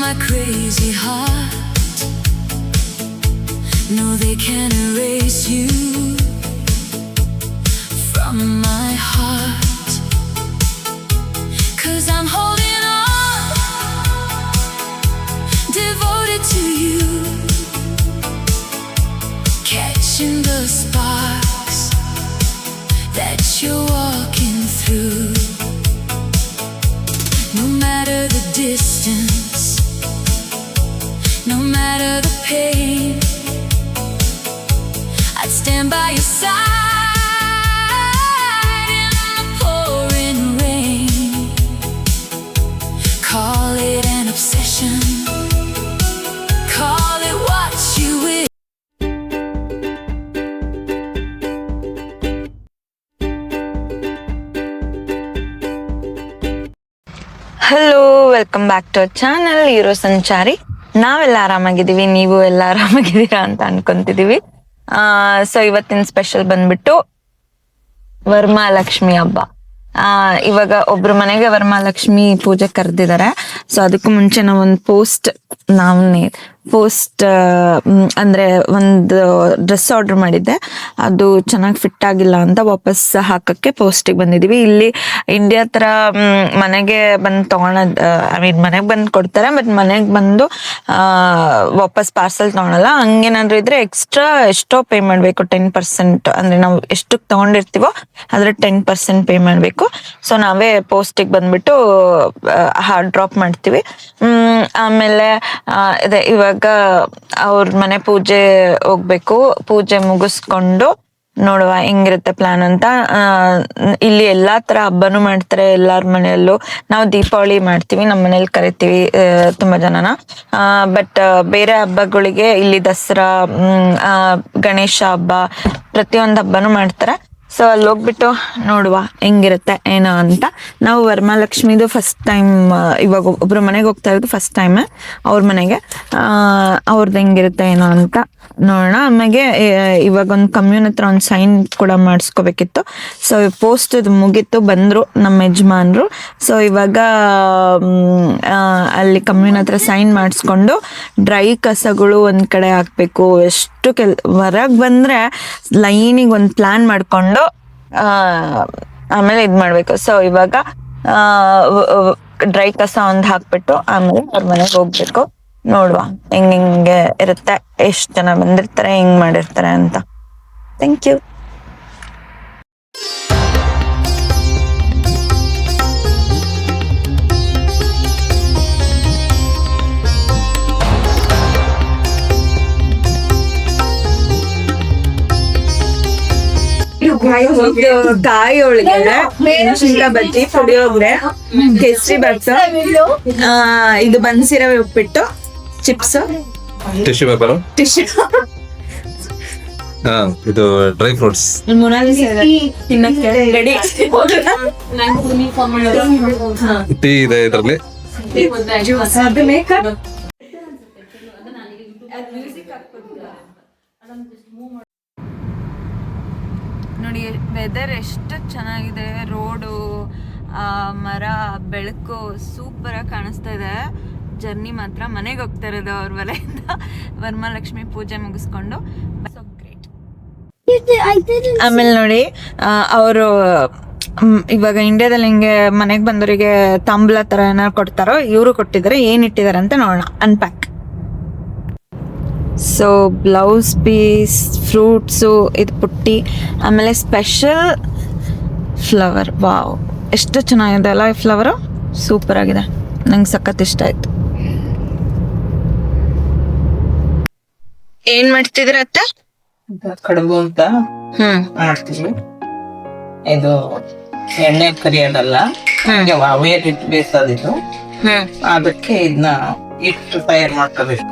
my crazy heart. No, they can't erase you from my heart. 'Cause I'm holding on, devoted to you, catching the sparks that you're walking through. No matter the distance, no matter the pain, I'd stand by your side in the pouring rain. Call it an obsession, call it what you will. Hello, welcome back to our channel Euro Sanchari. ನಾವೆಲ್ಲ ಆರಾಮಾಗಿದ್ದೀವಿ, ನೀವು ಎಲ್ಲ ಆರಾಮಾಗಿದ್ದೀರಾ ಅಂತ ಅನ್ಕೊಂತಿದೀವಿ. So ಇವತ್ತಿನ special ಬಂದ್ಬಿಟ್ಟು ವರಮಹಾಲಕ್ಷ್ಮಿ ಹಬ್ಬ. ಇವಾಗ ಒಬ್ರು ಮನೆಗೆ ವರಮಹಾಲಕ್ಷ್ಮಿ ಪೂಜೆ ಕರೆದಿದ್ದಾರೆ. ಸೊ ಅದಕ್ಕೂ ಮುಂಚೆ ನಾವು ಒಂದು ಪೋಸ್ಟ್ ಅಂದ್ರೆ ಒಂದು ಡ್ರೆಸ್ ಆರ್ಡರ್ ಮಾಡಿದ್ದೆ, ಅದು ಚೆನ್ನಾಗಿ ಫಿಟ್ ಆಗಿಲ್ಲ ಅಂತ ವಾಪಸ್ ಹಾಕಕ್ಕೆ ಪೋಸ್ಟಿಗೆ ಬಂದಿದೀವಿ. ಇಲ್ಲಿ ಇಂಡಿಯಾ ತರ ಮನೆಗೆ ಬಂದು ತಗೊಳೋದ್, ಮನೆಗೆ ಬಂದು ಕೊಡ್ತಾರೆ, ಬಟ್ ಮನೆಗೆ ಬಂದು ವಾಪಸ್ ಪಾರ್ಸಲ್ ತಗೊಳಲ್ಲ. ಹಂಗೇನಾದ್ರು ಇದ್ರೆ ಎಕ್ಸ್ಟ್ರಾ ಎಷ್ಟೋ ಪೇ ಮಾಡ್ಬೇಕು, 10%. ಅಂದ್ರೆ ನಾವು ಎಷ್ಟು ತಗೊಂಡಿರ್ತೀವೋ ಅದ್ರ 10% ಪೇ ಮಾಡ್ಬೇಕು. ಸೊ ನಾವೇ ಪೋಸ್ಟಿಗೆ ಬಂದ್ಬಿಟ್ಟು ಡ್ರಾಪ್ ಮಾಡ್ತೀವಿ. ಆಮೇಲೆ ಇವಾಗ ಅವ್ರ ಮನೆ ಪೂಜೆ ಹೋಗ್ಬೇಕು. ಪೂಜೆ ಮುಗಿಸ್ಕೊಂಡು ನೋಡುವ ಹೆಂಗಿರುತ್ತೆ ಪ್ಲಾನ್ ಅಂತ. ಇಲ್ಲಿ ಎಲ್ಲಾ ತರ ಹಬ್ಬನೂ ಮಾಡ್ತಾರೆ ಎಲ್ಲಾರ ಮನೆಯಲ್ಲೂ. ನಾವು ದೀಪಾವಳಿ ಮಾಡ್ತೀವಿ, ನಮ್ಮ ಮನೇಲಿ ಕರಿತೀವಿ ತುಂಬಾ ಜನನ. ಬಟ್ ಬೇರೆ ಹಬ್ಬಗಳಿಗೆ ಇಲ್ಲಿ ದಸರಾ, ಗಣೇಶ ಹಬ್ಬ, ಪ್ರತಿಯೊಂದು ಹಬ್ಬನೂ ಮಾಡ್ತಾರೆ. ಸೊ ಅಲ್ಲಿ ಹೋಗ್ಬಿಟ್ಟು ನೋಡುವ ಹೆಂಗಿರುತ್ತೆ ಏನೋ ಅಂತ. ನಾವು ವರಮಹಾಲಕ್ಷ್ಮಿದು ಫಸ್ಟ್ ಟೈಮ್, ಇವಾಗ ಒಬ್ರು ಮನೆಗೆ ಹೋಗ್ತಾ ಇರೋದು ಫಸ್ಟ್ ಟೈಮ್ ಅವ್ರ ಮನೆಗೆ. ಅವ್ರದ್ದು ಹೆಂಗಿರುತ್ತೆ ಏನೋ ಅಂತ ನೋಡೋಣ. ಆಮೇಲೆ ಇವಾಗ ಒಂದು ಕಮ್ಯೂನ್ ಹತ್ರ ಒಂದು ಸೈನ್ ಕೂಡ ಮಾಡಿಸ್ಕೋಬೇಕಿತ್ತು. ಸೊ ಪೋಸ್ಟ್ ಮುಗೀತು, ಬಂದ್ರು ನಮ್ಮ ಯಜಮಾನ್ರು. ಸೊ ಇವಾಗ ಅಲ್ಲಿ ಕಮ್ಯೂನ್ ಹತ್ರ ಸೈನ್ ಮಾಡಿಸ್ಕೊಂಡು ಡ್ರೈ ಕಸಗಳು ಒಂದ್ ಕಡೆ ಹಾಕ್ಬೇಕು. ಎಷ್ಟು ಹೊರಗೆ ಬಂದ್ರೆ ಲೈನಿಗೆ ಒಂದು ಪ್ಲಾನ್ ಮಾಡ್ಕೊಂಡು ಆಮೇಲೆ ಇದ್ ಮಾಡ್ಬೇಕು. ಸೊ ಇವಾಗ ಡ್ರೈ ಕಸ ಒಂದ್ ಹಾಕ್ಬಿಟ್ಟು ಆಮೇಲೆ ಅವ್ರ ಮನೆಗೆ ಹೋಗ್ಬೇಕು. ನೋಡುವ ಹೆಂಗೆ ಇರುತ್ತೆ, ಎಷ್ಟ್ ಜನ ಬಂದಿರ್ತಾರೆ, ಹೆಂಗ್ ಮಾಡಿರ್ತಾರೆ ಅಂತ. Thank you. ಕಾಯಿ ಹೋಳಿಗೆ, ಮೆಣಸಿನಕಾಯಿ ಬಜ್ಜಿ, ಪುಳಿಯೋಗರೆ, ಕೇಸರಿ ಬಾತ್, ಇದು ಬನ್ಸಿರ ಉಪ್ಪಿಟ್ಟು, ಚಿಪ್ಸ್, ಇದು ಡ್ರೈ ಫ್ರೂಟ್ಸ್, ಟೀ ಇದೆ ಇದರಲ್ಲಿ. ನೋಡಿ ವೆದರ್ ಎಷ್ಟು ಚೆನ್ನಾಗಿದೆ, ರೋಡು, ಮರ, ಬೆಳಕು ಸೂಪರ್ ಆಗಿ ಕಾಣಿಸ್ತಾ ಇದೆ. ಜರ್ನಿ ಮಾತ್ರ ಮನೆಗೆ ಹೋಗ್ತಾ ಇರೋದು ಅವ್ರ ಮನೆಯಿಂದ ವರಮಹಾಲಕ್ಷ್ಮಿ ಪೂಜೆ ಮುಗಿಸ್ಕೊಂಡು. So great. ಆಮೇಲೆ ನೋಡಿ ಅವರು ಇವಾಗ ಇಂಡಿಯಾದಲ್ಲಿ ಹಿಂಗೆ ಮನೆಗೆ ಬಂದವರಿಗೆ ತಾಂಬೂಲ ತರ ಏನಾರು ಕೊಡ್ತಾರೋ, ಇವರು ಕೊಟ್ಟಿದ್ದಾರೆ. ಏನ್ ಇಟ್ಟಿದ್ದಾರೆ ಅಂತ ನೋಡೋಣ, unpack. So blouse piece, fruits, ಇದು ಪುಟ್ಟಿ, ಆಮೇಲೆ ಸ್ಪೆಷಲ್ ಫ್ಲವರ್. ವಾವ್, ಎಷ್ಟು ಚೆನ್ನಾಗಿದೆ ಅಲ್ಲ ಈ ಫ್ಲವರು, ಸೂಪರ್ ಆಗಿದೆ, ನಂಗೆ ಸಖತ್ ಇಷ್ಟ ಆಯ್ತು. ಏನ್ ಮಾಡ್ತಿದ್ರ ಅತ್ತ? ಕಡುಬು ಅಂತ ಮಾಡ್ತೀವಿ. ಇದು ಎಣ್ಣೆ ಕರಿಯೋದಲ್ಲ, ವೇರಿಟ್ಟು ಬೇಯಿಸೋದಿದು. ಅದಕ್ಕೆ ಇದನ್ನ ಹಿಟ್ಟು ತಯಾರು ಮಾಡ್ಕೋಬೇಕು.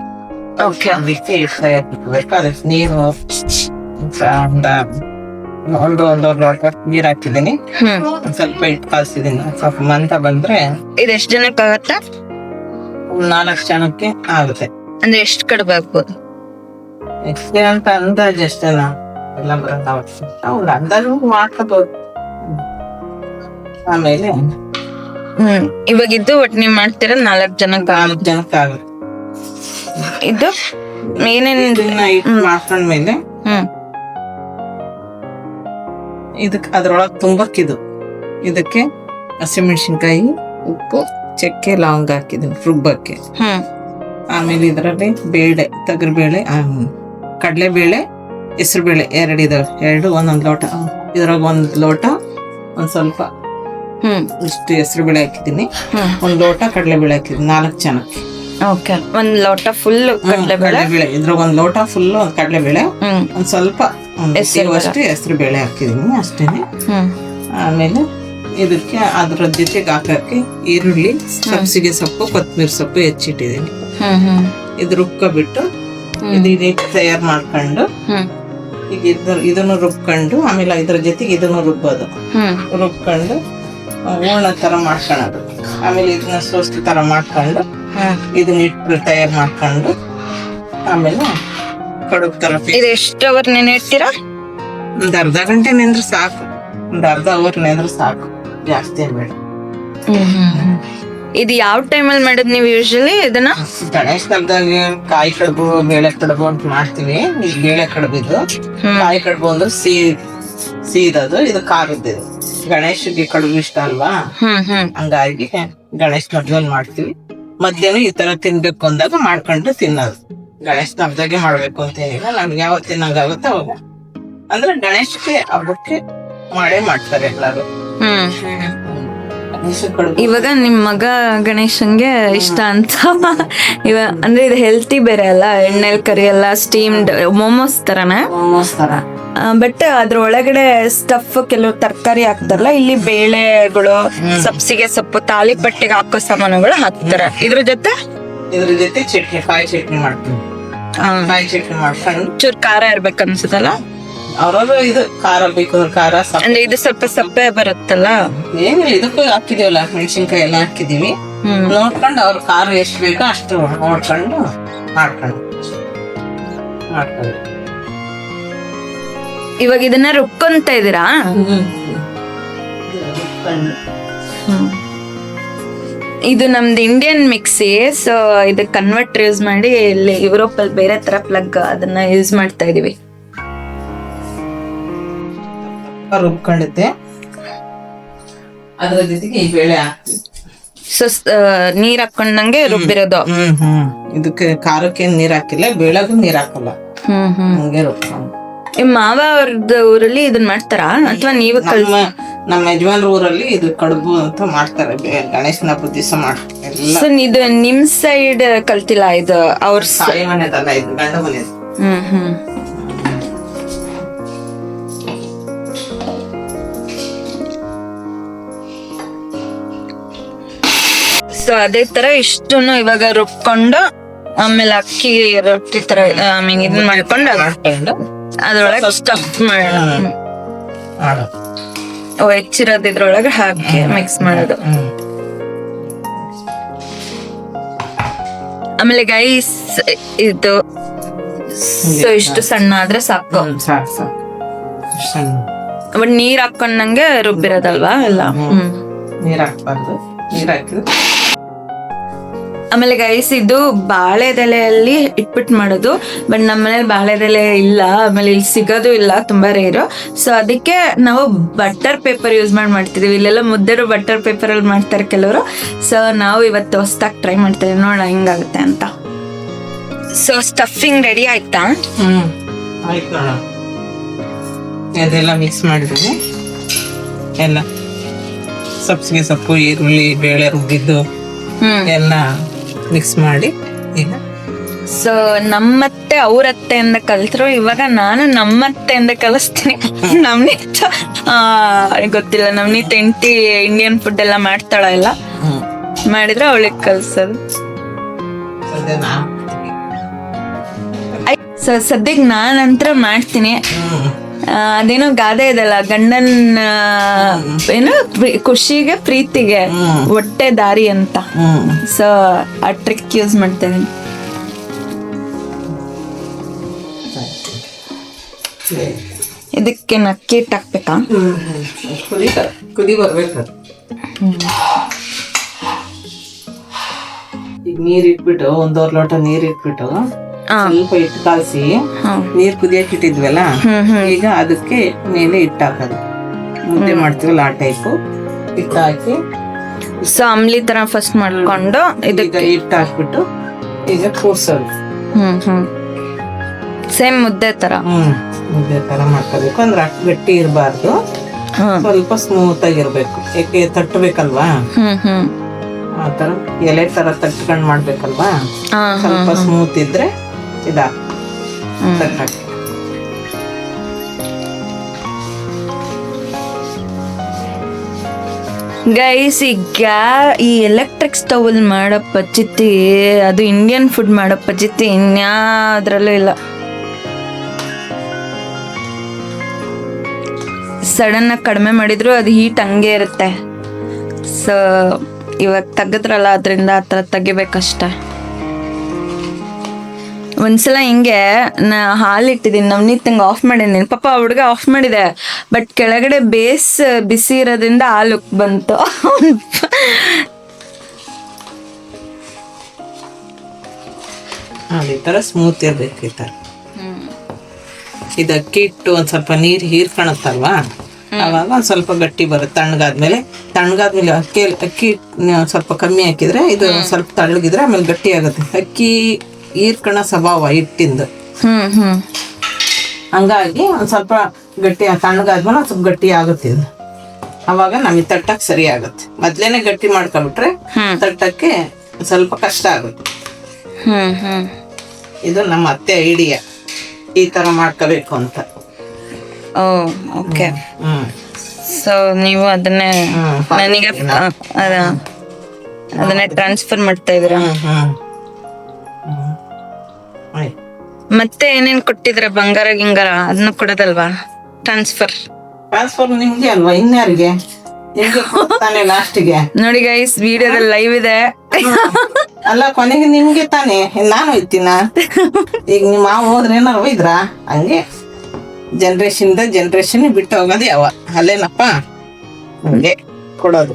ಅದಕ್ಕೆ ಹಿಟ್ಟು ತಯಾರು ಮಾಡ್ಕೋಬೇಕು. ಅದಕ್ಕೆ ನೀರು ಒಂದೂವರೆ ಲೋಟ ನೀರ್ ಹಾಕಿದೀನಿ. ಸ್ವಲ್ಪ ಹಿಟ್ಟು ಕಾಯಿಸಿದೀನಿ. ಸ್ವಲ್ಪ ಮಂದ ಬಂದ್ರೆ ಇದು ಎಷ್ಟು ಜನಕ್ಕೆ ಆಗತ್ತ? 4 ಜನಕ್ಕೆ ಆಗುತ್ತೆ. ಅಂದ್ರೆ ಎಷ್ಟು ಕಡುಬು ಆಗ್ಬೋದು? ಎಷ್ಟೇ ಅಂತ ಅಂದಾಜು ಅಷ್ಟೇನ, ಎಲ್ಲ ಬರಲ್ಲ. ಅಂದಾಜು ಮಾಡ್ಕೋಬಹುದು. ಆಮೇಲೆ ಇವಾಗ ಇದು ಒಟ್ಟು ನೀವ್ ಮಾಡ್ತೀರ 4 ಜನಕ್ಕೆ. 4 ಜನಕ್ಕೆ ಆಗುತ್ತೆ. ಇದು ಏನೇನ್ ಇದನ್ನ ಇಟ್ಟು ಮಾಡ್ಕೊಂಡ್ಮೇಲೆ ಇದಕ್ಕೆ ಅದ್ರೊಳಗೆ ತುಂಬಕ್ಕಿದು ಇದಕ್ಕೆ ಹಸಿಮೆಣಸಿನ್ಕಾಯಿ, ಉಪ್ಪು, ಚಕ್ಕೆ, ಲವಂಗ ಹಾಕಿದ್ವಿ ರುಬ್ಬಕ್ಕೆ. ಆಮೇಲೆ ಇದರಲ್ಲಿ ಬೇಳೆ, ತೊಗರಿಬೇಳೆ, ಕಡಲೆಬೇಳೆ, ಹೆಸರುಬೇಳೆ 2 ಇದಾವೆ. 2 ಒಂದೊಂದು ಲೋಟ. ಇದ್ರಾಗ 1 ಲೋಟ ಒಂದ್ ಸ್ವಲ್ಪ ಇಷ್ಟು ಹೆಸರುಬೇಳೆ ಹಾಕಿದ್ದೀನಿ. 1 ಲೋಟ ಕಡಲೆಬೇಳೆ ಹಾಕಿದ್ದೀನಿ 4 ಜನಕ್ಕೆ. ಓಕೆ, 1 ಲೋಟ ಫುಲ್ ಕಡಲೆಬೇಳೆ. ಇದ್ರಾಗ 1 ಲೋಟ ಫುಲ್ ಕಡಲೆಬೇಳೆ, ಒಂದ್ ಸ್ವಲ್ಪ ಅಷ್ಟು ಹೆಸರುಬೇಳೆ ಹಾಕಿದೀನಿ ಅಷ್ಟೇನೆ. ಆಮೇಲೆ ಇದಕ್ಕೆ ಅದ್ರ ಜೊತೆಗೆ ಹಾಕಕ್ಕೆ ಈರುಳ್ಳಿ, ಸಬ್ಸಿಗೆ ಸೊಪ್ಪು, ಕೊತ್ತಂಬರಿ ಸೊಪ್ಪು ಹೆಚ್ಚಿಟ್ಟಿದೀನಿ. ಇದು ರುಬ್ಕೊಬಿಟ್ಟು ಇದು ತಯಾರು ಮಾಡ್ಕೊಂಡು ಈಗ ಇದನ್ನು ರುಬ್ಕೊಂಡು ಆಮೇಲೆ ಇದ್ರ ಜೊತೆಗೆ ಇದನ್ನು ರುಬ್ಬೋದು. ರುಬ್ಕೊಂಡು ಹೂರ್ಣ ತರ ಮಾಡ್ಕೊಳ್ಳೋದು. ಆಮೇಲೆ ಇದನ್ನ ಸೋಸ್ತಿ ತರ ಮಾಡ್ಕೊಂಡು ಇದನ್ನ ಇಟ್ಟು ತಯಾರು ಮಾಡ್ಕೊಂಡು ಆಮೇಲೆ ಕಡುಬು ತರ. ಇದು ಎಷ್ಟು ಅವರ್ ನೆನೆ ಇಡ್ತೀರಾ? ಒಂದ್ ಅರ್ಧ ಗಂಟೆ ನೆಂದ್ರೆ ಸಾಕು. ಒಂದ್ ಅರ್ಧ ಅವರ್ ನೆಂದ್ರೆ ಸಾಕು, ಜಾಸ್ತಿ ಬೇಡ. ಇದು ಯಾವ ಟೈಮಲ್ಲಿ ಮಾಡೋದು ನೀವು ಯೂಶಲಿ ಇದನ್ನ? ಗಣೇಶ ಹಬ್ಬದಾಗ ಕಾಯಿ ಕಡುಬು, ಬೇಳೆ ಕಡುಬು ಅಂತ ಮಾಡ್ತೀವಿ. ಈ ಬೇಳೆ ಕಡುಬಿದ್ದು, ಕಾಯಿ ಕಡುಬು ಅಂದ್ರೆ ಸೀದದು, ಇದು ಖಾರದ್ದು. ಗಣೇಶಗೆ ಕಡುಬು ಇಷ್ಟ ಅಲ್ವಾ, ಹಂಗಾಗಿ ಗಣೇಶ ಹಬ್ಬದಲ್ಲಿ ಮಾಡ್ತೀವಿ. ಮಧ್ಯಾಹ್ನ ಈ ತರ ತಿನ್ಬೇಕು ಅಂದಾಗ ಮಾಡ್ಕೊಂಡು ತಿನ್ನೋದು. ಗಣೇಶ ಹಬ್ಬದಾಗೆ ಮಾಡ್ಬೇಕು ಅಂತ ಏನಿಲ್ಲ, ನಮ್ಗೆ ಯಾವ ತಿನ್ನಂಗಾಗುತ್ತೆ ಅವಾಗ. ಅಂದ್ರೆ ಗಣೇಶಕ್ಕೆ ಹಬ್ಬಕ್ಕೆ ಮಾಡೇ ಮಾಡ್ತಾರೆ ಎಲ್ಲಾರು. ಇವಾಗ ನಿಮ್ ಮಗ ಗಣೇಶನ್ಗೆ ಇಷ್ಟ ಅಂತ ಇವಾಗ ಅಂದ್ರೆ ಇದು ಹೆಲ್ತಿ ಬೇರೆ ಅಲ್ಲ, ಎಣ್ಣೆಲ್ ಕರಿಯಲ್ಲ, ಸ್ಟೀಮ್ಡ್ ಮೋಮೋಸ್ ತರನೇ. ಬಟ್ ಅದ್ರ ಒಳಗಡೆ ಸ್ಟಫ್ ಕೆಲವು ತರಕಾರಿ ಹಾಕ್ತಾರಲ್ಲ, ಇಲ್ಲಿ ಬೇಳೆಗಳು, ಸಬ್ಸಿಗೆ ಸೊಪ್ಪು, ತಾಲಿಪಟ್ಟಿಗೆ ಹಾಕೋ ಸಾಮಾನುಗಳು ಹಾಕ್ತಾರೆ. ಇದ್ರ ಜೊತೆ ಚಟ್ನಿ, ಕಾಯಿ ಚಟ್ನಿ ಮಾಡ್ತೀವಿ. ಕಾಯಿ ಚಟ್ನಿ ಮಾಡ್ಕೊಂಡು ಚೂರ್ ಖಾರ ಇರ್ಬೇಕು ಅನ್ಸುತ್ತಲ್ಲ. ಅವ್ರವ್ರು ಇದು ಖಾರ ಬೇಕು ಖಾರ, ಅಂದ್ರೆ ಇದು ಸ್ವಲ್ಪ ಸಪ್ಪೆ ಬರುತ್ತಲ್ಲ. ಏನಿಲ್ಲ, ಇದಕ್ಕೂ ಹಾಕಿದೀವಲ್ಲ ಮೆಣಸಿನ್ಕಾಯಿ ಎಲ್ಲ ಹಾಕಿದೀವಿ. ನೋಡ್ಕೊಂಡು ಅವ್ರ ಖಾರ ಎಷ್ಟು ಬೇಕೋ ಅಷ್ಟು ನೋಡ್ಕೊಂಡು ಮಾಡ್ಕೊಂಡು. ಇವಾಗ ಇದನ್ನ ರುಬ್ಕೊಂತ ಇದೀರಾ? ಇದು ನಮ್ದು ಇಂಡಿಯನ್ ಮಿಕ್ಸಿ. ಸೊ ಇದು ಕನ್ವರ್ಟರ್ ಯೂಸ್ ಮಾಡಿ ಇಲ್ಲಿ ಯುರೋಪ್ ಅಲ್ಲಿ ಬೇರೆ ತರ ಪ್ಲಗ್ ಅದನ್ನ ಯೂಸ್ ಮಾಡ್ತಾ ಇದೀವಿ. ರುಬ್ಕೊಂಡಿದ್ದೆ, ಅದ್ರ ಜೊತೆಗೆ ಈ ಬೇಳೆ ಹಾಕ್ತೀವಿ. ಸೊ ನೀರ್ ಹಾಕೊಂಡಂಗೆ ರುಬ್ಬಿರೋದು. ಇದಕ್ಕೆ ಖಾರಕ್ಕೆ ನೀರ್ ಹಾಕಿಲ್ಲ, ಬೇಳೆಗೂ ನೀರ್ ಹಾಕಲ್ಲ, ಹಂಗೆ ರುಬ್ಕೊಂಡು. ಮಾವ ಅವ್ರದ್ದು ಊರಲ್ಲಿ ಇದನ್ನ ಮಾಡ್ತಾರಾ ಅಥವಾ ನೀವು? ನಮ್ಮ ಯಜಮಾನ್ರ ಊರಲ್ಲಿ ಇದು ಕಡುಬು ಅಂತ ಮಾಡ್ತಾರೆ, ಗಣೇಶನ ಹಬ್ಬದ ದಿವಸ ಮಾಡ್ತಾರೆ. ಸೊ ಇದು ನಿಮ್ ಸೈಡ್ ಕಲ್ತಿಲ್ಲ, ಇದು ಅವ್ರ ತಾಯಿ ಮನೆದಲ್ಲ, ಇದು ಗಂಡ ಮನೆದು. ಸೊ ಅದೇ ತರ ಇಷ್ಟನ್ನು ಇವಾಗ ರುಬ್ಕೊಂಡು ಆಮೇಲೆ ಅಕ್ಕಿ ರೊಟ್ಟಿ ತರ ಇದನ್ನ ಮಾಡ್ಕೊಂಡು ಅದ್ರೊಳಗೆ ಸ್ಟಫ್ ಹೆಚ್ಚಿರೋದು ಇದ್ರೊಳಗೆ ಹಾಕಿ ಮಿಕ್ಸ್ ಮಾಡೋದು. ಆಮೇಲೆ ಗೈಸ್ ಇದು ಸೊ ಇಷ್ಟು ಸಣ್ಣ ಆದ್ರೆ ಸಾಕು. ಬಟ್ ನೀರ್ ಹಾಕೊಂಡಂಗೆ ರುಬ್ಬಿರೋದಲ್ವಾ ಎಲ್ಲ. ನೀರ್ ಹಾಕ್ಬಾರ್ದು, ನೀರ್ ಹಾಕಿದ್ರೆ. ಆಮೇಲೆ ಗೈಸ್ ಇದು ಬಾಳೆದೆಲೆಯಲ್ಲಿ ಇಟ್ಬಿಟ್ಟು ಮಾಡೋದು. ಬಟ್ ನಮ್ಮನೇಲಿ ಬಾಳೆದೆಲೆ ಇಲ್ಲ, ಆಮೇಲೆ ಇಲ್ಲಿ ಸಿಗೋದು ಇಲ್ಲ, ತುಂಬಾ ರೇರು. ಸೊ ಅದಕ್ಕೆ ನಾವು ಬಟರ್ ಪೇಪರ್ ಯೂಸ್ ಮಾಡ್ತಿದೀವಿ. ಇಲ್ಲೆಲ್ಲ ಮುದ್ದೆರು ಬಟರ್ ಪೇಪರ್ ಅಲ್ಲಿ ಮಾಡ್ತಾರೆ ಕೆಲವರು. ಸೊ ನಾವು ಇವತ್ತು ಹೊಸದಾಗಿ ಟ್ರೈ ಮಾಡ್ತೀವಿ, ನೋಡೋಣ ಹೆಂಗಾಗುತ್ತೆ ಅಂತ. ಸೊ ಸ್ಟಫಿಂಗ್ ರೆಡಿ ಆಯ್ತಾ? ಆಯ್ತು ನೋಡ, ಅದೆಲ್ಲ ಮಿಕ್ಸ್ ಮಾಡಿದ್ವಿ. ಎಲ್ಲ ಸಬ್ಸಿಗೆ ಸೊಪ್ಪು, ಈರುಳ್ಳಿ, ಬೇಳೆ ರುಬ್ಬಿದ್ದು ಎಲ್ಲ ಮಿಕ್ಸ್ ಮಾಡಿ ಈಗ. ಸೊ ನಮ್ಮತ್ತೆ ಅವ್ರತ್ತೆಯಿಂದ ಕಲ್ತರು, ಇವಾಗ ನಾನು ನಮ್ಮತ್ತೆಯಿಂದ ಕಲಿಸ್ತೀನಿ. ನಮ್ನಿತ್ ಗೊತ್ತಿಲ್ಲ, ನಮ್ನಿತ್ ಹೆಂಡತಿ ಇಂಡಿಯನ್ ಫುಡ್ ಎಲ್ಲ ಮಾಡ್ತಾಳ, ಎಲ್ಲ ಮಾಡಿದ್ರೆ ಅವಳಿಗೆ ಕಲ್ಸೋದು. ಸೊ ಸದ್ಯಕ್ಕೆ ನಾನಂತರ ಮಾಡ್ತೀನಿ. ಅದೇನೋ ಗಾದೆ ಇದಲ್ಲ, ಗಂಡನ್ ಏನು ಖುಷಿಗೆ ಪ್ರೀತಿಗೆ ಹೊಟ್ಟೆ ದಾರಿ ಅಂತ. ಸೊ ಆ ಟ್ರಿಕ್ ಯೂಸ್ ಮಾಡ್ತೇನೆ. ಇದಕ್ಕೆ ಅಕ್ಕಿ ಹಿಟ್ಟು ಹಾಕ್ಬೇಕಾ? ಕುದಿ ಬರ್ಬೇಕು. ನೀರ್ ಇಟ್ಬಿಟ್ಟು 1.5 ಲೋಟ ನೀರ್ ಇಟ್ಬಿಟ್ಟು ಸ್ವಲ್ಪ ಹಿಟ್ಟು ಕಾಯಿಸಿ ನೀರ್ ಕುದಿಯಕ್ ಇಟ್ಟಿದ್ವಲ್ಲ, ಈಗ ಅದಕ್ಕೆ ಮೇಲೆ ಹಿಟ್ಟು ಹಾಕೋದು. ಮುದ್ದೆ ಮಾಡ್ತೀವಲ್ಲ ಆ ಟೈಪು ಹಿಟ್ಟು ಹಾಕಿ, ಸೊ ಅಂಬ್ಲಿ ತರ ಫಸ್ಟ್ ಮಾಡ್ಕೊಂಡು ಇದಕ್ಕೆ ಹಿಟ್ಟು ಹಾಕ್ಬಿಟ್ಟು ಈಗ ಕೂರ್ಸೋದು. ಸೇಮ್ ಮುದ್ದೆ ತರ. ಮುದ್ದೆ ತರ ಮಾಡ್ಕೋಬೇಕು. ಅಂದ್ರೆ ಅಷ್ಟು ಗಟ್ಟಿ ಇರಬಾರ್ದು, ಸ್ವಲ್ಪ ಸ್ಮೂತ್ ಆಗಿರ್ಬೇಕು. ಯಾಕೆ ತಟ್ಟಬೇಕಲ್ವಾ, ಆ ತರ ಎಲೆ ತರ ತಟ್ಕೊಂಡ್ ಮಾಡ್ಬೇಕಲ್ವಾ. ಸ್ವಲ್ಪ ಸ್ಮೂತ್ ಇದ್ರೆ ತಟ್ಟಕ್ಕೆ. ಗೈಸ್, ಈಗ ಈ ಎಲೆಕ್ಟ್ರಿಕ್ ಸ್ಟವ್ ಅಲ್ಲಿ ಮಾಡೋ ಪಚಿತಿ, ಅದು ಇಂಡಿಯನ್ ಫುಡ್ ಮಾಡೋ ಪಚಿತಿ ಇನ್ಯಾದ್ರಲ್ಲೂ ಇಲ್ಲ. ಸಡನ್ ಆಗಿ ಕಡಿಮೆ ಮಾಡಿದ್ರು ಅದು ಹೀಟ್ ಹಂಗೆ ಇರುತ್ತೆ. ಸೊ ಇವಾಗ ತೆಗೆದ್ರಲ್ಲ, ಅದರಿಂದ ಆ ಥರ ತೆಗಿಬೇಕಷ್ಟೆ. ಒಂದ್ಸಲ ಹಿಂಗೆ ನಾ ಹಾಲು ಇಟ್ಟಿದ್ದೀನಿ, ನವ್ನೀತಂಗೆ ಆಫ್ ಮಾಡಿದ್ದೀನಿ. ಪಾಪ ಹುಡುಗ ಆಫ್ ಮಾಡಿದೆ, ಬಟ್ ಕೆಳಗಡೆ ಬೇಸ್ ಬಿಸಿ ಇರೋದ್ರಿಂದ ಹಾಲು ಬಂತು. ಈ ತರ ಸ್ಮೂತ್ ಇರ್ಬೇಕು. ಈ ತರ ಇದು ಅಕ್ಕಿ ಇಟ್ಟು ಒಂದ್ ಸ್ವಲ್ಪ ನೀರ್ ಹೀರ್ಕೊಳತ್ತಲ್ವಾ, ಅವಾಗ ಒಂದ್ ಸ್ವಲ್ಪ ಗಟ್ಟಿ ಬರುತ್ತೆ. ತಣ್ಣಗಾದ್ಮೇಲೆ ಅಕ್ಕಿ ಸ್ವಲ್ಪ ಕಮ್ಮಿ ಹಾಕಿದ್ರೆ ಇದು ಸ್ವಲ್ಪ ತಳ್ಳಗಿದ್ರೆ ಆಮೇಲೆ ಗಟ್ಟಿ ಆಗುತ್ತೆ. ಅಕ್ಕಿ ಹೀರ್ಕಣ ಸ್ವಭಾವ ಹಿಟ್ಟಿಂದ, ಹಂಗಾಗಿ ಒಂದ್ ಸ್ವಲ್ಪ ಗಟ್ಟಿ ತಣ್ಣಗಾದ್ಮೇಲೆ ಒಂದ್ ಸ್ವಲ್ಪ ಗಟ್ಟಿ ಆಗುತ್ತೆ ಇದು. ಅವಾಗ ನಮಗೆ ತಟ್ಟಕ್ ಸರಿ ಆಗುತ್ತೆ. ಮೊದ್ಲೇನೆ ಗಟ್ಟಿ ಮಾಡ್ಕೊಬಿಟ್ರೆ ತಟ್ಟಕ್ಕೆ ಸ್ವಲ್ಪ ಕಷ್ಟ ಆಗುತ್ತೆ. ಇದು ನಮ್ಮ ಅತ್ತೆ ಐಡಿಯಾ, ಈ ತರ ಮಾಡ್ಕೋಬೇಕು ಅಂತ. ಓಕೆ. ಸೊ ನೀವು ಅದನ್ನೇ ನನಗೆ ಅದನ್ನೇ ಟ್ರಾನ್ಸ್ಫರ್ ಮಾಡ್ತಾ ಇದೀರಾ. ಮತ್ತೆ ಏನೇನ್ ಕೊಟ್ಟಿದ್ರ, ಬಂಗಾರ ಗಿಂಗಾರ ಅದನ್ನ ಕೊಡೋದಲ್ವಾ ಟ್ರಾನ್ಸ್ಫರ್? ನಿಮ್ಗೆ ಅಲ್ವಾ, ಇನ್ಯಾರಿಗೆ? ತಾನೇ ಲಾಸ್ಟಿಗೆ ನೋಡಿ ಗೈಸ್, ವಿಡಿಯೋದಲ್ಲಿ ಲೈವ್ ಇದೆ. ಅಲ್ಲ, ಕೊನೆಗೆ ನಿಮ್ಗೆ ತಾನೇ, ನಾನು ಹೋಯ್ತೀನ. ಈಗ ನಿಮ್ಮ ಮಾವ ಹೋದ್ರೆ ಏನಾರು ಹೋಯ್ದ್ರ? ಹಂಗೆ ಜನರೇಷನ್ ಬಿಟ್ಟು ಹೋಗೋದು ಯಾವ ಅಲ್ಲೇನಪ್ಪ, ಹಂಗೆ ಕೊಡೋದು.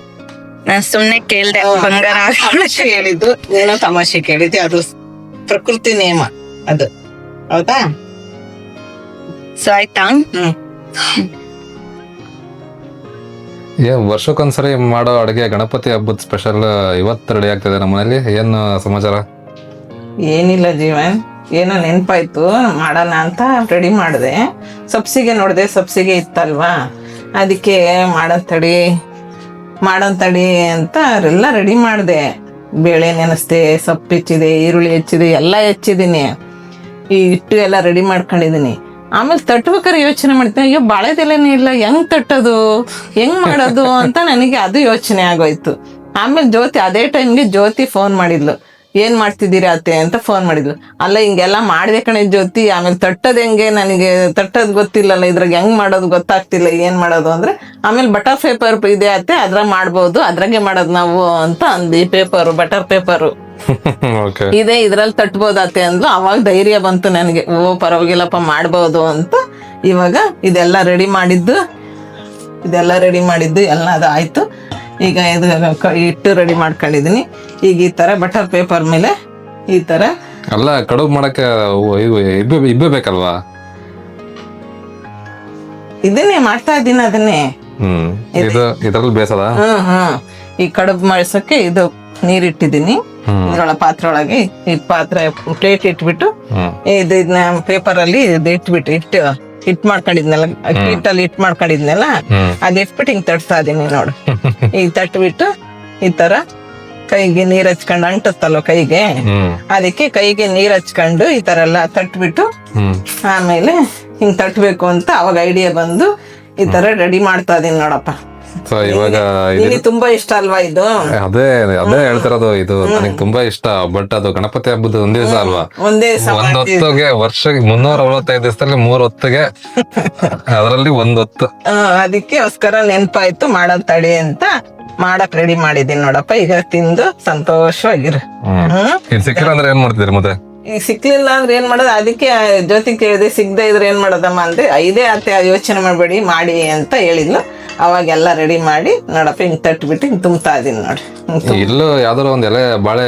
ನಾನ್ ಸುಮ್ನೆ ಕೇಳ್ದೆ, ಬಂಗಾರ ತಮಾಷೆ ಹೇಳಿದ್ದು, ಏನೋ ತಮಾಷೆ ಕೇಳಿದ್ದೆ. ಅದು ಪ್ರಕೃತಿ ನಿಯಮ ಅದು, ಹೌದಾ? ಸೊ ಆಯ್ತಾ? ವರ್ಷಕ್ಕೊಂದ್ಸರಿ ಮಾಡೋ ಅಡುಗೆ ಗಣಪತಿ ಹಬ್ಬದ ಸ್ಪೆಷಲ್ ಇವತ್ತು ರೆಡಿ ಆಗ್ತದೆ ನಮ್ಮನೇಲಿ. ಏನು ಸಮಾಚಾರ? ಏನಿಲ್ಲ ಜೀವನ್, ಏನೋ ನೆನಪಾಯ್ತು ಮಾಡೋಣ ಅಂತ ರೆಡಿ ಮಾಡಿದೆ. ಸಬ್ಸಿಗೆ ನೋಡಿದೆ, ಸಬ್ಸಿಗೆ ಇತ್ತಲ್ವಾ, ಅದಕ್ಕೆ ಮಾಡೋನ್ ತಡಿ ಅಂತ ಎಲ್ಲ ರೆಡಿ ಮಾಡಿದೆ. ಬೇಳೆ ನೆನೆಸ್ದೆ, ಸೊಪ್ಪು ಹೆಚ್ಚಿದೆ, ಈರುಳ್ಳಿ ಹೆಚ್ಚಿದೆ, ಎಲ್ಲ ಹೆಚ್ಚಿದ್ದೀನಿ. ಈ ಹಿಟ್ಟು ಎಲ್ಲ ರೆಡಿ ಮಾಡ್ಕೊಂಡಿದ್ದೀನಿ. ಆಮೇಲೆ ತಟ್ಬೇಕಾದ್ರೆ ಯೋಚನೆ ಮಾಡ್ತೀನಿ, ಅಯ್ಯೋ ಬಾಳೆದೆಲೆನೇ ಇಲ್ಲ, ಹೆಂಗ್ ತಟ್ಟೋದು, ಹೆಂಗ್ ಮಾಡೋದು ಅಂತ ನನಗೆ ಅದು ಯೋಚನೆ ಆಗೋಯ್ತು. ಆಮೇಲೆ ಅದೇ ಟೈಮ್ಗೆ ಜ್ಯೋತಿ ಫೋನ್ ಮಾಡಿದ್ಲು. ಏನ್ ಮಾಡ್ತಿದ್ದೀರಾ ಅತ್ತೆ ಅಂತ ಫೋನ್ ಮಾಡಿದ್ಲು. ಅಲ್ಲ, ಹಿಂಗೆಲ್ಲ ಮಾಡಿದೆ ಕಣೆ ಜ್ಯೋತಿ, ಆಮೇಲೆ ತಟ್ಟೋದು ಹೆಂಗೆ, ನನಗೆ ತಟ್ಟೋದು ಗೊತ್ತಿಲ್ಲಲ್ಲ, ಇದ್ರಾಗ ಹೆಂಗ್ ಮಾಡೋದು ಗೊತ್ತಾಗ್ತಿಲ್ಲ, ಏನ್ ಮಾಡೋದು ಅಂದ್ರೆ. ಆಮೇಲೆ ಬಟರ್ ಪೇಪರ್ ಇದೆ ಅತ್ತೆ, ಅದ್ರಾಗ ಮಾಡ್ಬೋದು, ಅದ್ರಾಗೆ ಮಾಡೋದು ನಾವು ಅಂತ ಅಂದ್ವಿ. ಬಟರ್ ಪೇಪರು ಇದೆ, ಇದ್ರಲ್ಲಿ ತಟ್ಬೋದತ್ತೆ ಅಂದ್ಲು. ಅವಾಗ ಧೈರ್ಯ ಬಂತು ನನಗೆ, ಪರವಾಗಿಲ್ಲಪ್ಪ ಮಾಡ್ಬೋದು ಅಂತ. ಇವಾಗ ಇದೆಲ್ಲ ರೆಡಿ ಮಾಡಿದ್ದು ಎಲ್ಲ ಅದು ಆಯ್ತು. ಈಗ ಇದು ಹಿಟ್ಟು ರೆಡಿ ಮಾಡ್ಕೊಂಡಿದೀನಿ. ಈಗ ಈ ತರ ಬಟರ್ ಪೇಪರ್ ಮೇಲೆ ಈ ತರ ಅಲ್ಲ, ಕಡುಬು ಮಾಡಕ್ಕೆ ಇಬ್ಬೆ ಬೇಕಲ್ವಾ? ಇದನ್ನೇ ಮಾಡ್ತಾ ಇದ್ದೀನಿ, ಅದನ್ನೇ ಇದ್ರಲ್ಲಿ ಬೇಸದ. ಈ ಕಡುಬು ಮಾಡಿಸೋಕೆ ಇದು ನೀರಿಟ್ಟಿದ್ದೀನಿ. ಇದ್ರೊಳ ಪಾತ್ರೆ ಒಳಗೆ ಈ ಪಾತ್ರೆ ಪ್ಲೇಟ್ ಇಟ್ಬಿಟ್ಟು ಇದನ್ನ ಪೇಪರ್ ಅಲ್ಲಿ ಹಿಟ್ ಮಾಡ್ಕೊಂಡಿದ್ನಲ್ಲ, ಹಿಟ್ಟಲ್ಲಿ ಹಿಟ್ ಮಾಡ್ಕೊಂಡಿದ್ನಲ್ಲ, ಅದ್ ಇಟ್ಬಿಟ್ಟು ಹಿಂಗ್ ತಟ್ತಾ ಇದೀನಿ ನೋಡು. ಈಗ ತಟ್ಬಿಟ್ಟು ಈ ತರ ಕೈಗೆ ನೀರ್ ಹಚ್ಕೊಂಡು ಅಂಟುತ್ತಲ್ವ ಕೈಗೆ, ಅದಕ್ಕೆ ಕೈಗೆ ನೀರ್ ಹಚ್ಕೊಂಡು ಈ ತರ ಎಲ್ಲ ತಟ್ಬಿಟ್ಟು ಆಮೇಲೆ ಹಿಂಗ್ ತಟ್ಬೇಕು ಅಂತ ಅವಾಗ ಐಡಿಯಾ ಬಂದು ಈ ತರ ರೆಡಿ ಮಾಡ್ತಾ ಇದೀನಿ ನೋಡಪ್ಪ. ಇವಾಗ ತುಂಬಾ ಇಷ್ಟ ಅಲ್ವಾ ಇದು? ಅದೇ ಹೇಳ್ತಿರೋದು, ಇದು ನನಗೆ ತುಂಬಾ ಇಷ್ಟ. ಬಟ್ ಅದು ಗಣಪತಿ ಹಬ್ಬದ ಒಂದ್ ದಿವಸ ಅಲ್ವಾ, ಒಂದ್ ಹೊತ್ತಿಗೆ ವರ್ಷಕ್ಕೆ 365 ದಿವಸದಲ್ಲಿ 3 ಹೊತ್ತಿಗೆ, ಅದರಲ್ಲಿ 1 ಹೊತ್ತು. ಅದಕ್ಕೋಸ್ಕರ ನೆನ್ಪಾಯ್ತು ಮಾಡೋದ್ ತಡಿ ಅಂತ ಮಾಡಕ್ ರೆಡಿ ಮಾಡಿದೀನಿ ನೋಡಪ್ಪ. ಈಗ ತಿಂದು ಸಂತೋಷವಾಗಿರು. ಸಿಕ್ಕಿಲ್ಲ ಅಂದ್ರೆ ಏನ್ ಮಾಡ್ತಿದ್ರಿ ಮತ್ತೆ? ಈಗ ಸಿಕ್ಲಿಲ್ಲ ಅಂದ್ರೆ ಏನ್ ಮಾಡೋದು? ಅದಕ್ಕೆ ಜ್ಯೋತಿ ಕೇಳಿದೆ, ಸಿಗದೆ ಇದ್ರೆ ಏನ್ ಮಾಡೋದಮ್ಮ ಅಂದ್ರೆ, ಐದೇ ಅತ್ತೆ ಯೋಚನೆ ಮಾಡ್ಬೇಡಿ ಮಾಡಿ ಅಂತ ಹೇಳಿದ್ಲು. ಅವಾಗೆಲ್ಲ ರೆಡಿ ಮಾಡಿ ನೋಡಪ್ಪ ಹಿಂಗ್ ತಟ್ಬಿಟ್ಟು ಹಿಂಗ್ ತುಂಬ್ತಾ ಇದೀನಿ ನೋಡಿ. ಇಲ್ಲೂ ಯಾವ್ದಾರ ಒಂದ್ ಎಲೆ ಬಾಳೆ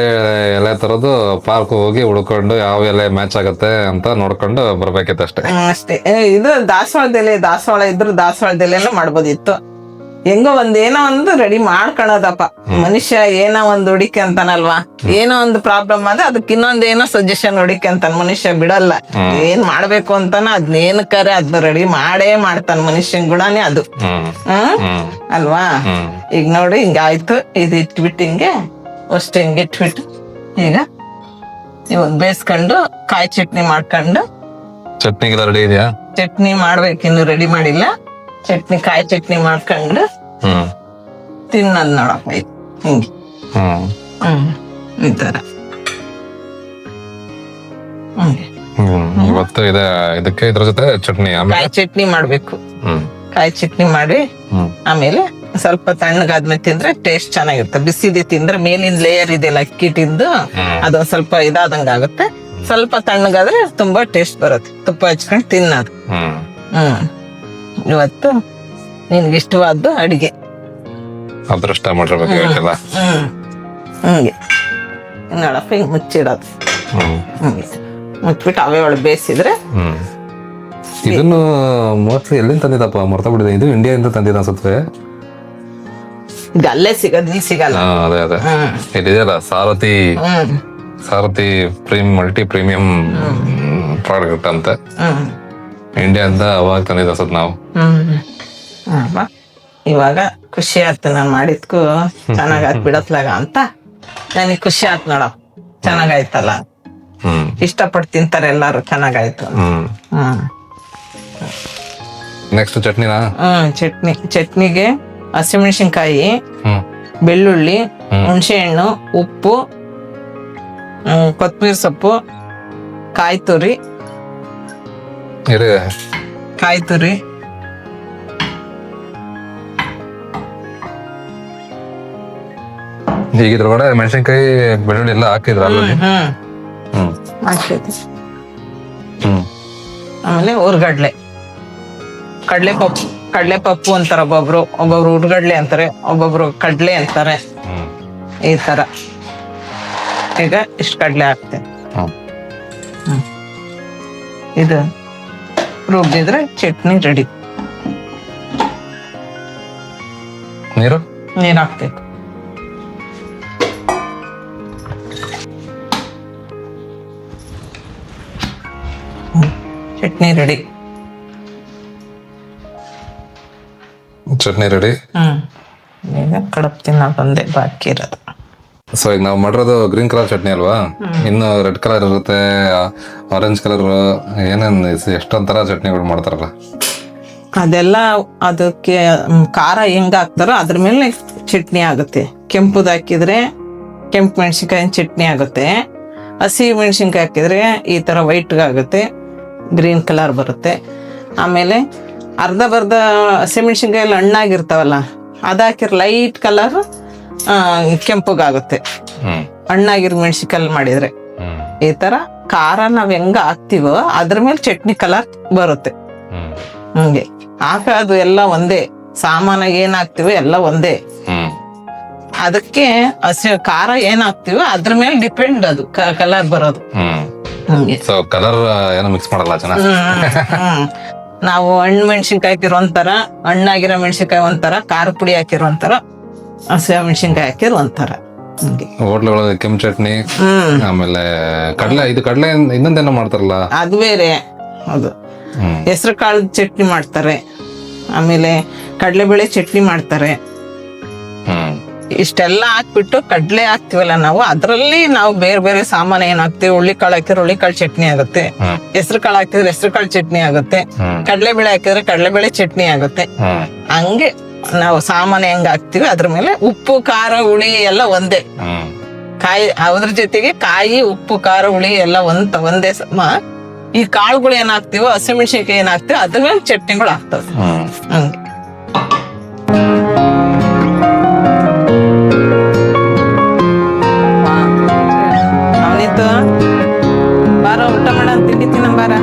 ಎಲೆ ತರೋದು ಪಾರ್ಕ್ ಹೋಗಿ ಹುಡ್ಕೊಂಡು ಯಾವ ಎಲೆ ಮ್ಯಾಚ್ ಆಗತ್ತೆ ಅಂತ ನೋಡ್ಕೊಂಡು ಬರ್ಬೇಕಿತ್ತು ಅಷ್ಟೇ. ಅಷ್ಟೇ. ಇದು ದಾಸವಾಳ ಇದ್ರು ದಾಸವಾಳದೆಲೆನೂ ಮಾಡ್ಬೋದಿತ್ತು. ಹೆಂಗೋ ಏನೋ ಒಂದು ರೆಡಿ ಮಾಡ್ಕೊಳ್ಳೋದಪ್ಪ. ಮನುಷ್ಯ ಏನೋ ಒಂದು ಹುಡಿಕೆ ಅಂತಾನಲ್ವಾ, ಏನೋ ಒಂದು ಪ್ರಾಬ್ಲಮ್ ಆದ್ರೆ ಅದಕ್ಕೆ ಇನ್ನೊಂದೇನೋ ಸಜೆಷನ್ ಹುಡಿಕೆ ಅಂತಾನ. ಮನುಷ್ಯ ಬಿಡಲ್ಲ, ಏನ್ ಮಾಡ್ಬೇಕು ಅಂತಾನ ಅದ್ನೇನಕ್ಕಾರೆ ಅದನ್ನ ರೆಡಿ ಮಾಡೇ ಮಾಡ್ತಾನ. ಮನುಷ್ಯನ್ ಗುಣನೇ ಅದು. ಅಲ್ವಾ? ಈಗ ನೋಡಿ ಹಿಂಗಾಯ್ತು. ಇದು ಇಟ್ಬಿಟ್ಟು ಹಿಂಗೆ ಅಷ್ಟು ಹಿಂಗೆ ಇಟ್ಬಿಟ್ಟು ಈಗ ಇವಾಗ ಬೇಯಿಸ್ಕೊಂಡು ಕಾಯಿ ಚಟ್ನಿ ಮಾಡ್ಕೊಂಡು. ಚಟ್ನಿಗೆಲ್ಲ ರೆಡಿ ಇದೆಯಾ? ಚಟ್ನಿ ಮಾಡ್ಬೇಕಿನ್ನು ರೆಡಿ ಮಾಡಿಲ್ಲ. ಚಟ್ನಿ ಕಾಯಿ ಚಟ್ನಿ ಮಾಡ್ಕೊಂಡು ತಿನ್ನೋದ್ ನೋಡಪ್ಪ. ಹಿಂಗೆ ಈ ತರ ಇವತ್ತು ಇದಕ್ಕೆ ಇದ್ರ ಜೊತೆ ಚಟ್ನಿ, ಕಾಯಿ ಚಟ್ನಿ ಮಾಡ್ಬೇಕು. ಕಾಯಿ ಚಟ್ನಿ ಮಾಡಿ ಆಮೇಲೆ ಸ್ವಲ್ಪ ತಣ್ಣಗಾದ್ಮೇಲೆ ತಿಂದ್ರೆ ಟೇಸ್ಟ್ ಚೆನ್ನಾಗಿರುತ್ತೆ. ಬಿಸಿದೆ ತಿಂದ್ರೆ ಮೇಲಿನ ಲೇಯರ್ ಇದೆಯಲ್ಲ ಅಕ್ಕಿ ತಿಂದು ಅದೊಂದ್ ಸ್ವಲ್ಪ ಇದಾದಂಗ ಆಗುತ್ತೆ. ಸ್ವಲ್ಪ ತಣ್ಣಗಾದ್ರೆ ತುಂಬಾ ಟೇಸ್ಟ್ ಬರುತ್ತೆ. ತುಪ್ಪ ಹಚ್ಕೊಂಡು ತಿನ್ನೋದು. ಇವತ್ತು ನಿನ್ಗೆ ಇಷ್ಟವಾದ್ದು ಅಡಿಗೆ ಅದೃಷ್ಟ ಮಾಡಿರ್ಬೇಕು ಇವತ್ತೆಲ್ಲ. ಹಂಗೆ ನೋಡಪ್ಪ ಹಿಂಗ್ ಮುಚ್ಚಿಡೋದು. ಮುಚ್ಬಿಟ್ಟು ಅವೇ ಒಳಗೆ ಬೇಯಿಸಿದ್ರೆ. ಇದನ್ನು ಮೋಸ್ಟ್ಲಿ ಎಲ್ಲಿಂದ ತಂದಿದ್ದಪ್ಪ ಮರ್ತಾ ಬಿಟ್ಟಿದೆ. ಇದು ಇಂಡಿಯಾದಿಂದ ತಂದಿದ್ದ ಅನ್ಸುತ್ತೆ. ಇದು ಅಲ್ಲೇ ಸಿಗೋದು, ಇಲ್ಲಿ ಸಿಗಲ್ಲ. ಅದೇ ಅದೇ ಇದಿದೆಯಲ್ಲ ಸಾರಥಿ ಮಲ್ಟಿ ಪ್ರೀಮಿಯಂ ಪ್ರಾಡಕ್ಟ್ ಅಂತ ಇಂಡಿಯಾದಿಂದ ಅವಾಗ ತಂದಿದ್ದ ಅನ್ಸುತ್ತೆ ನಾವು. ಇವಾಗ ಖುಷಿ ಆಯ್ತು ನಾನು ಮಾಡಿದ್ಕು ಚೆನ್ನಾಗಾಯ್ತು ಬಿಡತ್ಲಾಗ ಅಂತ. ನನಗೆ ಖುಷಿ ಆಯ್ತು ನೋಡ, ಚೆನ್ನಾಗಾಯ್ತಲ್ಲ. ಇಷ್ಟಪಟ್ಟು ತಿಂತಾರೆ ಎಲ್ಲಾರು, ಚೆನ್ನಾಗಾಯ್ತು. ನೆಕ್ಸ್ಟ್ ಚಟ್ನಿನಾ? ಚಟ್ನಿಗೆ ಹಸಿಮೆಣಸಿನ್ಕಾಯಿ, ಬೆಳ್ಳುಳ್ಳಿ, ಹುಣಸೆ ಹಣ್ಣು, ಉಪ್ಪು, ಕೊತ್ತಂಬರಿ ಸೊಪ್ಪು, ಕಾಯಿ ತುರಿ ಈಗ ಇದ್ರೊಳಗಡೆ ಮೆಣಸಿನ್ಕಾಯಿ ಬೆಳ್ಳುಳ್ಳಿ ಎಲ್ಲ ಹಾಕಿದ್ರ ಆಲ್ರೆಡಿ? ಆಮೇಲೆ ಉರ್ಗಡ್ಲೆ, ಕಡ್ಲೆಪಪ್ಪು ಅಂತಾರ ಒಬ್ಬೊಬ್ರು ಉರ್ಗಡ್ಲೆ ಅಂತಾರೆ, ಒಬ್ಬೊಬ್ರು ಕಡ್ಲೆ ಅಂತಾರೆ. ಈ ತರ ಈಗ ಇಷ್ಟು ಕಡ್ಲೆ ಹಾಕ್ತೇನೆ. ಇದು ರುಬ್ಬಿದ್ರೆ ಚಟ್ನಿ ರೆಡಿ. ನೀರು ಹಾಕ್ಬೇಕು. ಚಟ್ನಿ ರೆಡಿ. ಈಗ ಕಡಪ್ ತಿನ್ನೋದೊಂದೇ ಬಾಕಿ ಇರೋದು. ಸೊ ಈಗ ನಾವು ಮಾಡಿರೋದು ಗ್ರೀನ್ ಕಲರ್ ಚಟ್ನಿ ಅಲ್ವಾ? ಇನ್ನು ರೆಡ್ ಕಲರ್ ಇರುತ್ತೆ, ಆರೆಂಜ್ ಕಲರ್, ಏನೇನ್ ಎಷ್ಟೊಂಥರ ಚಟ್ನಿಗಳು ಮಾಡ್ತಾರಲ್ಲ. ಅದೆಲ್ಲ ಅದಕ್ಕೆ ಖಾರ ಹೆಂಗ್ ಹಾಕ್ತಾರೋ ಅದ್ರ ಮೇಲೆ ಚಟ್ನಿ ಆಗುತ್ತೆ. ಕೆಂಪುದ್ ಹಾಕಿದ್ರೆ ಕೆಂಪು ಮೆಣಸಿನ್ಕಾಯಿ ಚಟ್ನಿ ಆಗುತ್ತೆ. ಹಸಿ ಮೆಣಸಿನ್ಕಾಯಿ ಹಾಕಿದ್ರೆ ಈ ತರ ವೈಟ್ ಆಗುತ್ತೆ, ಗ್ರೀನ್ ಕಲರ್ ಬರುತ್ತೆ. ಆಮೇಲೆ ಅರ್ಧ ಹಸಿಮೆಣಸಿನ್ಕಾಯಿ ಎಲ್ಲ ಹಣ್ಣಾಗಿರ್ತಾವಲ್ಲ, ಅದಾಕಿರ್ ಲೈಟ್ ಕಲರ್ ಕೆಂಪಗಾಗುತ್ತೆ. ಹಣ್ಣಾಗಿರೋ ಮೆಣಸಿನ್ಕಾಯಿ ಮಾಡಿದ್ರೆ ಈ ತರ ಖಾರ ನಾವ್ ಹೆಂಗ ಹಾಕ್ತಿವೋ ಅದ್ರ ಮೇಲೆ ಚಟ್ನಿ ಕಲರ್ ಬರುತ್ತೆ. ಹಂಗೆ ಹಾಕೋದು ಎಲ್ಲ ಒಂದೇ, ಸಾಮಾನಾಗ ಏನ್ ಹಾಕ್ತಿವೋ ಎಲ್ಲ ಒಂದೇ. ಅದಕ್ಕೆ ಖಾರ ಏನ್ ಹಾಕ್ತಿವೋ ಅದ್ರ ಮೇಲೆ ಡಿಪೆಂಡ್ ಅದು ಕಲರ್ ಬರೋದು. ಕಲರ್ ಏನೋ ಮಿಕ್ಸ್ ಮಾಡಲ್ಲ ಚೆನ್ನಾಗಿ. ನಾವು ಹಣ್ಣು ಮೆಣಸಿನ್ಕಾಯಿ ಹಾಕಿರೋ ಒಂಥರ, ಹಣ್ಣಾಗಿರೋ ಮೆಣಸಿನ್ಕಾಯಿ ಒಂಥರ, ಖಾರ ಪುಡಿ ಹಾಕಿರೋ ಒಂಥರ, ಹಸಿ ಮೆಣಸಿನ್ಕಾಯಿ ಹಾಕಿರೋ ಒಂಥರ. ಹೋಟ್ಲುಗಳಲ್ಲಿ ಕೆಂಪು ಚಟ್ನಿ, ಆಮೇಲೆ ಕಡಲೆ ಇನ್ನೊಂದೇನೋ ಮಾಡ್ತಾರಲ್ಲ ಅದು ಬೇರೆ. ಅದು ಹೆಸರು ಕಾಳು ಚಟ್ನಿ ಮಾಡ್ತಾರೆ, ಆಮೇಲೆ ಕಡಲೆಬೇಳೆ ಚಟ್ನಿ ಮಾಡ್ತಾರೆ. ಇಷ್ಟೆಲ್ಲ ಹಾಕ್ಬಿಟ್ಟು ಕಡ್ಲೆ ಹಾಕ್ತಿವಲ್ಲ ನಾವು, ಅದ್ರಲ್ಲಿ ನಾವು ಬೇರೆ ಬೇರೆ ಸಾಮಾನು ಏನ್ ಹಾಕ್ತಿವಿ. ಹುಳ್ಳಿಕಾಳು ಹಾಕಿದ್ರೆ ಹುಳ್ಳಿಕಾಳು ಚಟ್ನಿ ಆಗುತ್ತೆ, ಹೆಸರು ಕಾಳು ಹಾಕಿದ್ರೆ ಹೆಸರು ಕಾಳು ಚಟ್ನಿ ಆಗುತ್ತೆ, ಕಡಲೆಬೇಳೆ ಹಾಕಿದ್ರೆ ಕಡಲೆಬೇಳೆ ಚಟ್ನಿ ಆಗುತ್ತೆ. ಹಂಗೆ ನಾವು ಸಾಮಾನು ಹೆಂಗ್ ಹಾಕ್ತಿವಿ ಅದ್ರ ಮೇಲೆ ಉಪ್ಪು ಖಾರ ಹುಳಿ ಎಲ್ಲ ಒಂದೇ. ಕಾಯಿ ಅದ್ರ ಜೊತೆಗೆ ಕಾಯಿ, ಉಪ್ಪು, ಖಾರ, ಹುಳಿ ಎಲ್ಲ ಒಂದೇ ಸಮ. ಈ ಕಾಳುಗಳು ಏನ್ ಹಾಕ್ತಿವೋ, ಹಸಿಮೆಣಸಿನ್ಕಾಯಿ ಏನ್ ಹಾಕ್ತಿವೋ ಅದ್ರ ಮೇಲೆ ಚಟ್ನಿಗಳು ಹಾಕ್ತವೆ. ಹಂಗೆ ಅವನಿತ್ತು ಬಾರ ಊಟ ಮಾಡ ತಿಂಡಿ ತಿನ್ನ ಬಾರ.